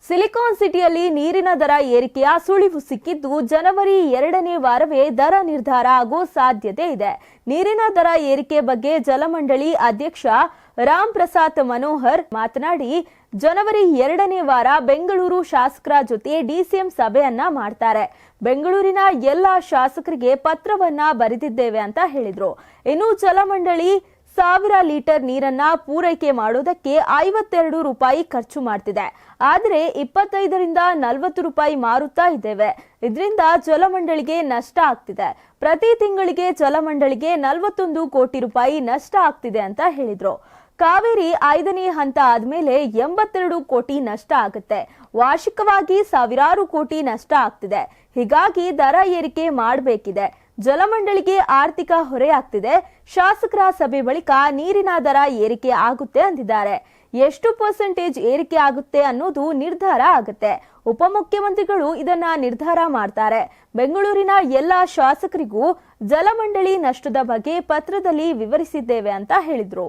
Silicon ಸಿಟಿಯಲ್ಲಿ ನೀರಿನ ದರ ಏರಿಕೆಯ ಸುಳಿವು ಸಿಕ್ಕಿದ್ದು ಜನವರಿ 2ನೇ ವಾರವೇ ದರ ನಿರ್ಧಾರ ಆಗೋ ಸಾಧ್ಯತೆ ಇದೆ. ನೀರಿನ ದರ ಏರಿಕೆ ಬಗ್ಗೆ ಜಲಮಂಡಳಿ ಅಧ್ಯಕ್ಷ ರಾಮ್ ಪ್ರಸಾದ್ ಮನೋಹರ್ ಮಾತನಾಡಿ, ಜನವರಿ 2ನೇ ವಾರ ಬೆಂಗಳೂರು ಶಾಸಕರ ಜೊತೆ ಡಿಸಿಎಂ ಸಭೆಯನ್ನ ಮಾಡ್ತಾರೆ. ಬೆಂಗಳೂರಿನ ಎಲ್ಲ ಶಾಸಕರಿಗೆ ಪತ್ರವನ್ನ ಬರೆದಿದ್ದೇವೆ ಅಂತ ಹೇಳಿದ್ರು. ಇನ್ನು ಜಲಮಂಡಳಿ 1000 ಲೀಟರ್ ನೀರನ್ನ ಪೂರೈಕೆ ಮಾಡೋದಕ್ಕೆ 52 ರೂಪಾಯಿ ಖರ್ಚು ಮಾಡ್ತಿದೆ. ಆದರೆ 25ರಿಂದ 40 ರೂಪಾಯಿ ಮಾರುತ್ತಾ ಇದ್ದೇವೆ. ಇದರಿಂದ ಜಲಮಂಡಳಿಗೆ ನಷ್ಟ ಆಗ್ತಿದೆ. ಪ್ರತಿ ತಿಂಗಳಿಗೆ ಜಲಮಂಡಳಿಗೆ 41 ಕೋಟಿ ರೂಪಾಯಿ ನಷ್ಟ ಆಗ್ತಿದೆ ಅಂತ ಹೇಳಿದ್ರು. ಕಾವೇರಿ 5ನೇ ಹಂತ ಆದ್ಮೇಲೆ 82 ಕೋಟಿ ನಷ್ಟ ಆಗುತ್ತೆ. ವಾರ್ಷಿಕವಾಗಿ ಸಾವಿರಾರು ಕೋಟಿ ನಷ್ಟ ಆಗ್ತಿದೆ. ಹೀಗಾಗಿ ದರ ಏರಿಕೆ ಮಾಡಬೇಕಿದೆ. ಜಲಮಂಡಳಿಗೆ ಆರ್ಥಿಕ ಹೊರೆ ಆಗ್ತಿದೆ. ಶಾಸಕರ ಸಭೆ ಬಳಿಕ ನೀರಿನ ದರ ಏರಿಕೆ ಆಗುತ್ತೆ ಅಂದಿದ್ದಾರೆ. ಎಷ್ಟು ಪರ್ಸೆಂಟೇಜ್ ಏರಿಕೆ ಆಗುತ್ತೆ ಅನ್ನೋದು ನಿರ್ಧಾರ ಆಗುತ್ತೆ. ಉಪಮುಖ್ಯಮಂತ್ರಿಗಳು ಇದನ್ನ ನಿರ್ಧಾರ ಮಾಡ್ತಾರೆ. ಬೆಂಗಳೂರಿನ ಎಲ್ಲ ಶಾಸಕರಿಗೂ ಜಲಮಂಡಳಿ ನಷ್ಟದ ಬಗ್ಗೆ ಪತ್ರದಲ್ಲಿ ವಿವರಿಸಿದ್ದೇವೆ ಅಂತ ಹೇಳಿದ್ರು.